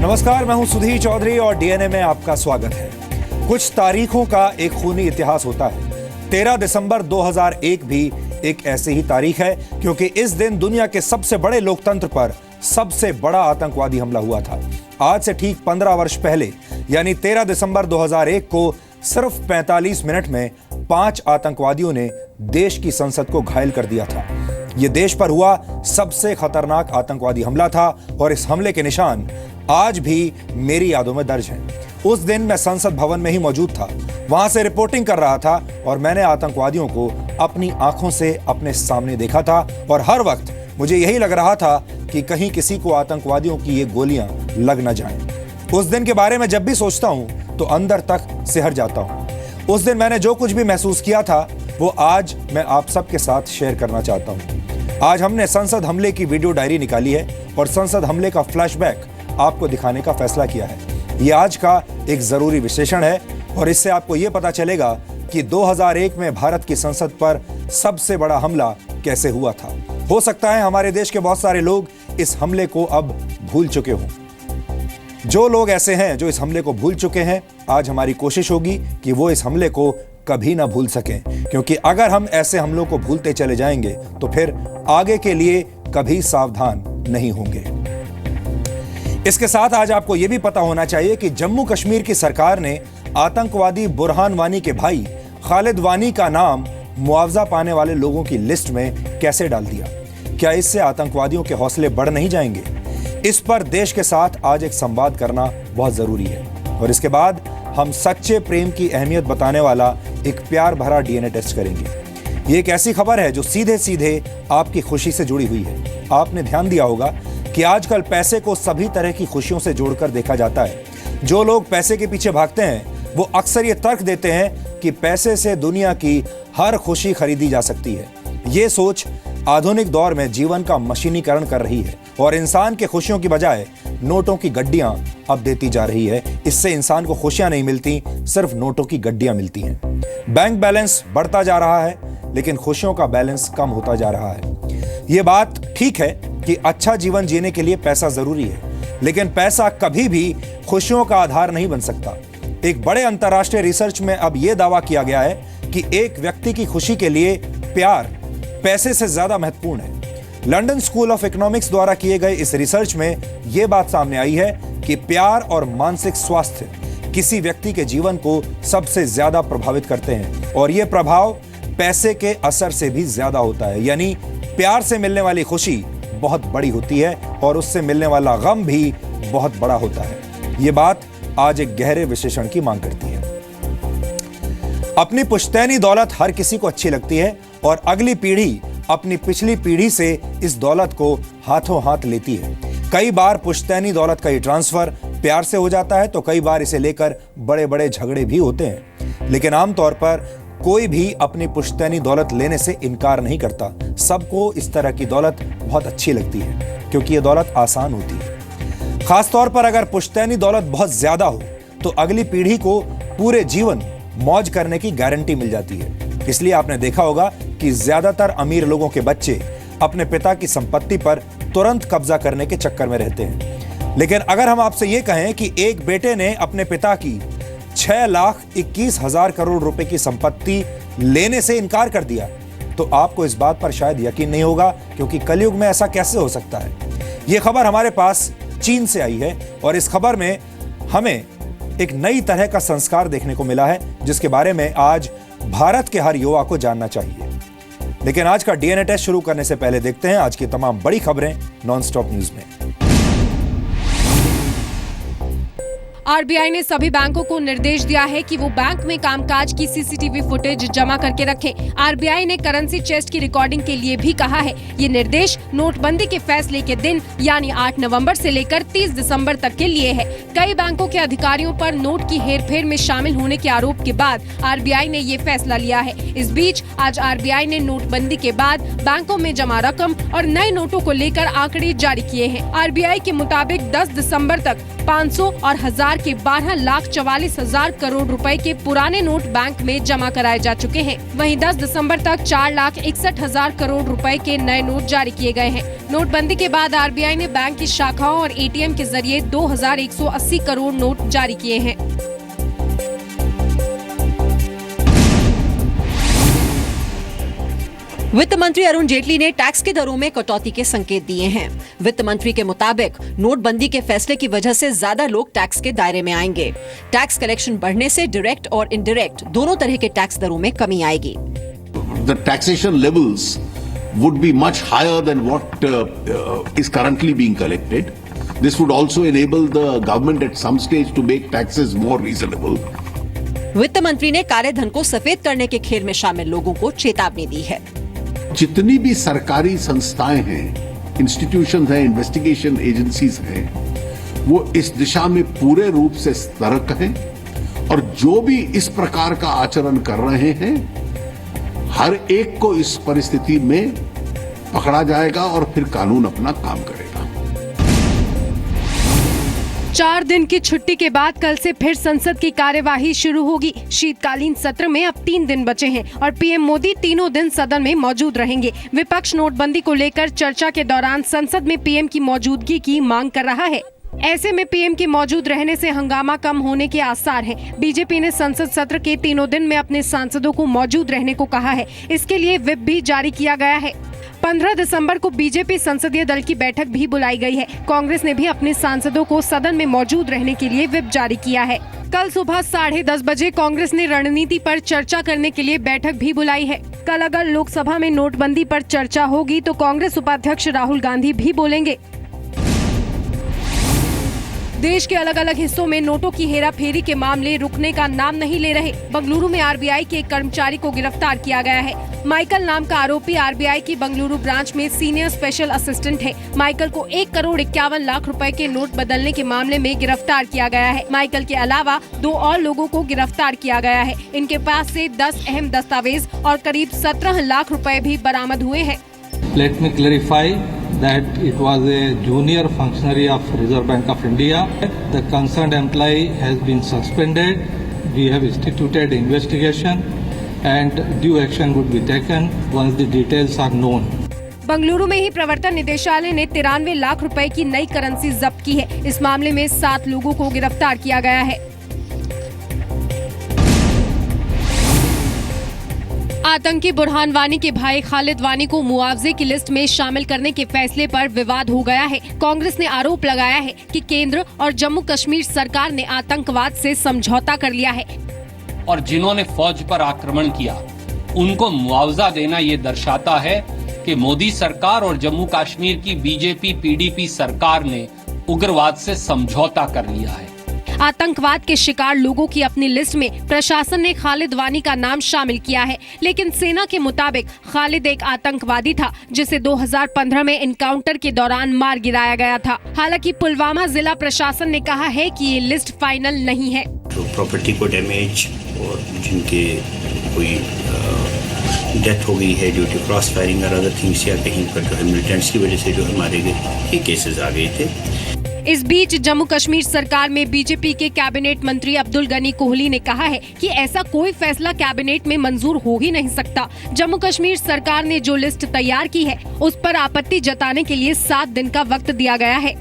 नमस्कार, मैं हूं सुधीर चौधरी और डीएनए में आपका स्वागत है। कुछ तारीखों का एक खूनी इतिहास होता है। 13 दिसंबर 2001 भी एक ऐसी ही तारीख है, क्योंकि इस दिन दुनिया के सबसे बड़े लोकतंत्र पर सबसे बड़ा आतंकवादी हमला हुआ था। आज से ठीक 15 वर्ष पहले यानी 13 दिसंबर 2001 को सिर्फ 45 मिनट में 5 आतंकवादियों ने देश की संसद को घायल कर दिया था। यह देश पर हुआ सबसे खतरनाक आतंकवादी हमला था और इस हमले के निशान आज भी मेरी यादों में दर्ज हैं। उस दिन मैं संसद भवन में ही मौजूद था, वहां से रिपोर्टिंग कर रहा था और मैंने आतंकवादियों को अपनी आंखों से अपने सामने देखा था और हर वक्त मुझे यही लग रहा था कि कहीं किसी को आतंकवादियों की ये गोलियां लग न जाएं। उस दिन के बारे में जब भी सोचता हूं तो अंदर तक सिहर जाता हूं। उस दिन मैंने जो कुछ भी महसूस किया था वो आज मैं आप सबके साथ शेयर करना चाहता हूं। आज हमने संसद हमले की वीडियो डायरी निकाली है और संसद हमले का फ्लैशबैक आपको दिखाने का फैसला किया है। यह आज का एक जरूरी विश्लेषण है और इससे आपको यह पता चलेगा कि 2001 में भारत की संसद पर सबसे बड़ा हमला कैसे हुआ था। हो सकता है हमारे देश के बहुत सारे लोग इस हमले को अब भूल चुके हों। जो लोग ऐसे हैं जो इस हमले को भूल चुके हैं, आज हमारी कोशिश होगी कि वो इस हमले को कभी ना भूल सकें, क्योंकि अगर हम ऐसे हमलों को भूलते चले जाएंगे तो फिर आगे के लिए कभी सावधान नहीं होंगे। इसके साथ आज आपको यह भी पता होना चाहिए कि जम्मू कश्मीर की सरकार ने आतंकवादी बुरहान वानी के भाई खालिद वानी का नाम मुआवजा पाने वाले लोगों की लिस्ट में कैसे डाल दिया। क्या इससे आतंकवादियों के हौसले बढ़ नहीं जाएंगे? इस पर देश के साथ आज एक संवाद करना बहुत जरूरी है और इसके बाद हम सच्चे प्रेम की अहमियत बताने वाला एक प्यार भरा डीएनए टेस्ट करेंगे। ये एक ऐसी खबर है जो सीधे सीधे आपकी खुशी से जुड़ी हुई है। आपने ध्यान दिया होगा कि आजकल पैसे को सभी तरह की खुशियों से जोड़कर देखा जाता है। जो लोग पैसे के पीछे भागते हैं वो अक्सर ये तर्क देते हैं कि पैसे से दुनिया की हर खुशी खरीदी जा सकती है। ये सोच आधुनिक दौर में जीवन का मशीनीकरण कर रही है और इंसान के खुशियों की बजाय नोटों की गड्डियां अब देती जा रही है। इससे इंसान को खुशियां नहीं मिलती, सिर्फ नोटों की गड्डियां मिलती हैं। बैंक बैलेंस बढ़ता जा रहा है लेकिन खुशियों का बैलेंस कम होता जा रहा है। ये बात ठीक है कि अच्छा जीवन जीने के लिए पैसा जरूरी है, लेकिन पैसा कभी भी खुशियों का आधार नहीं बन सकता। एक बड़े अंतर्राष्ट्रीय रिसर्च में अब यह दावा किया गया है कि एक व्यक्ति की खुशी के लिए प्यार पैसे से ज्यादा महत्वपूर्ण है। लंदन स्कूल ऑफ इकोनॉमिक्स द्वारा किए गए इस रिसर्च में यह बात सामने आई है कि प्यार और मानसिक स्वास्थ्य किसी व्यक्ति के जीवन को सबसे ज्यादा प्रभावित करते हैं और यह प्रभाव पैसे के असर से भी ज्यादा होता है। यानी प्यार से मिलने वाली खुशी बहुत बड़ी होती है और उससे मिलने वाला गम भी बहुत बड़ा होता है। यह बात आज एक गहरे विश्लेषण की मांग करती है। अपनी पुश्तैनी दौलत हर किसी को अच्छी लगती है और अगली पीढ़ी अपनी पिछली पीढ़ी से इस दौलत को हाथों हाथ लेती है। कई बार पुश्तैनी दौलत का ये ट्रांसफर प्यार से हो जाता है तो कई बार इसे लेकर बड़े बड़े झगड़े भी होते हैं, लेकिन आमतौर पर कोई भी अपनी पुश्तैनी दौलत लेने से इनकार नहीं करता। सबको इस तरह की दौलत बहुत अच्छी लगती है क्योंकि ये दौलत आसान होती है। खासतौर पर अगर पुश्तैनी दौलत बहुत ज्यादा हो तो अगली पीढ़ी को पूरे जीवन मौज करने की गारंटी मिल जाती है। इसलिए आपने देखा होगा कि ज्यादातर अमीर लोगों के बच्चे अपने पिता की संपत्ति पर तुरंत कब्जा करने के चक्कर में रहते हैं। लेकिन अगर हम आपसे यह कहें कि एक बेटे ने अपने पिता की 6,21,000 करोड़ रुपए की संपत्ति लेने से इनकार कर दिया तो आपको इस बात पर शायद यकीन नहीं होगा, क्योंकि कलयुग में ऐसा कैसे हो सकता है। यह खबर हमारे पास चीन से आई है और इस खबर में हमें एक नई तरह का संस्कार देखने को मिला है जिसके बारे में आज भारत के हर युवा को जानना चाहिए। लेकिन आज का डीएनए टेस्ट शुरू करने से पहले देखते हैं आज की तमाम बड़ी खबरें नॉनस्टॉप न्यूज में। आरबीआई ने सभी बैंकों को निर्देश दिया है कि वो बैंक में कामकाज की सीसीटीवी फुटेज जमा करके रखें। आरबीआई ने करेंसी चेस्ट की रिकॉर्डिंग के लिए भी कहा है। ये निर्देश नोटबंदी के फैसले के दिन यानी 8 नवंबर से लेकर 30 दिसंबर तक के लिए है। कई बैंकों के अधिकारियों पर नोट की हेरफेर में शामिल होने के आरोप के बाद आरबीआई ने ये फैसला लिया है। इस बीच आज आरबीआई ने नोटबंदी के बाद बैंकों में जमा रकम और नए नोटों को लेकर आंकड़े जारी किए हैं। आरबीआई के मुताबिक 10 दिसंबर तक 500 और 1000 प्रकार के 12,44,000 करोड़ रुपए के पुराने नोट बैंक में जमा कराए जा चुके हैं। वहीं 10 दिसंबर तक 4,61,000 करोड़ रुपए के नए नोट जारी किए गए हैं। नोटबंदी के बाद आरबीआई ने बैंक की शाखाओं और एटीएम के जरिए 2,180 करोड़ नोट जारी किए हैं। वित्त मंत्री अरुण जेटली ने टैक्स की दरों में कटौती के संकेत दिए हैं। वित्त मंत्री के मुताबिक नोटबंदी के फैसले की वजह से ज्यादा लोग टैक्स के दायरे में आएंगे। टैक्स कलेक्शन बढ़ने से डायरेक्ट और इनडायरेक्ट दोनों तरह के टैक्स दरों में कमी आएगी। The taxation levels would be much higher than what is currently being collected. This would also enable the government at some stage to make taxes more reasonable. वित्त मंत्री ने कालेधन को सफेद करने के खेल में शामिल लोगों को चेतावनी दी है। जितनी भी सरकारी संस्थाएं हैं, इंस्टीट्यूशंस हैं, इन्वेस्टिगेशन एजेंसीज हैं, वो इस दिशा में पूरे रूप से सतर्क हैं और जो भी इस प्रकार का आचरण कर रहे हैं, हर एक को इस परिस्थिति में पकड़ा जाएगा और फिर कानून अपना काम करेगा। 4 दिन की छुट्टी के बाद कल से फिर संसद की कार्यवाही शुरू होगी। शीतकालीन सत्र में अब 3 दिन बचे हैं और पीएम मोदी तीनों दिन सदन में मौजूद रहेंगे। विपक्ष नोटबंदी को लेकर चर्चा के दौरान संसद में पीएम की मौजूदगी की मांग कर रहा है। ऐसे में पीएम के मौजूद रहने से हंगामा कम होने के आसार हैं। बीजेपी ने संसद सत्र के तीनों दिन में अपने सांसदों को मौजूद रहने को कहा है। इसके लिए व्हिप भी जारी किया गया है। 15 दिसंबर को बीजेपी संसदीय दल की बैठक भी बुलाई गई है। कांग्रेस ने भी अपने सांसदों को सदन में मौजूद रहने के लिए व्हिप जारी किया है। कल सुबह 10:30 बजे कांग्रेस ने रणनीति पर चर्चा करने के लिए बैठक भी बुलाई है। कल अगर लोकसभा में नोटबंदी पर चर्चा होगी तो कांग्रेस उपाध्यक्ष राहुल गांधी भी बोलेंगे। देश के अलग अलग हिस्सों में नोटों की हेराफेरी के मामले रुकने का नाम नहीं ले रहे। बंगलुरु में आरबीआई के एक कर्मचारी को गिरफ्तार किया गया है। माइकल नाम का आरोपी आरबीआई की बंगलुरु ब्रांच में सीनियर स्पेशल असिस्टेंट है। माइकल को 1,51,00,000 रुपए के नोट बदलने के मामले में गिरफ्तार किया गया है। माइकल के अलावा 2 और लोगों को गिरफ्तार किया गया है। इनके पास से 10 अहम दस्तावेज और करीब 17 लाख रुपए भी बरामद हुए हैं। Let me clarify that it was a junior functionary of Reserve Bank of India. The concerned employee has been suspended. We have instituted investigation and due action would be taken once the details are known. Bengaluru में ही प्रवर्तन निदेशालय ने 93 लाख रुपए की नई currency जब्त की है। इस मामले में 7 लोगों को गिरफ्तार किया गया है। आतंकी बुरहान वानी के भाई खालिद वानी को मुआवजे की लिस्ट में शामिल करने के फैसले पर विवाद हो गया है। कांग्रेस ने आरोप लगाया है कि केंद्र और जम्मू कश्मीर सरकार ने आतंकवाद से समझौता कर लिया है और जिन्होंने फौज पर आक्रमण किया उनको मुआवजा देना ये दर्शाता है कि मोदी सरकार और जम्मू कश्मीर की बीजेपी पीडीपी सरकार ने उग्रवाद से समझौता कर लिया है। आतंकवाद के शिकार लोगों की अपनी लिस्ट में प्रशासन ने खालिद वानी का नाम शामिल किया है, लेकिन सेना के मुताबिक खालिद एक आतंकवादी था जिसे 2015 में एनकाउंटर के दौरान मार गिराया गया था। हालांकि पुलवामा जिला प्रशासन ने कहा है कि ये लिस्ट फाइनल नहीं है। तो प्रॉपर्टी को डैमेज और जिनके कोई डेथ हो गई है ड्यू टू क्रॉस फायरिंग और अदर थिंग्स या कहीं पर जो है मिलिटेंट्स की वजह से जो है मारे गए, ये केसेस आ गए थे। इस बीच जम्मू कश्मीर सरकार में बीजेपी के कैबिनेट मंत्री अब्दुल गनी कोहली ने कहा है कि ऐसा कोई फैसला कैबिनेट में मंजूर हो ही नहीं सकता। जम्मू कश्मीर सरकार ने जो लिस्ट तैयार की है उस पर आपत्ति जताने के लिए 7 दिन का वक्त दिया गया है।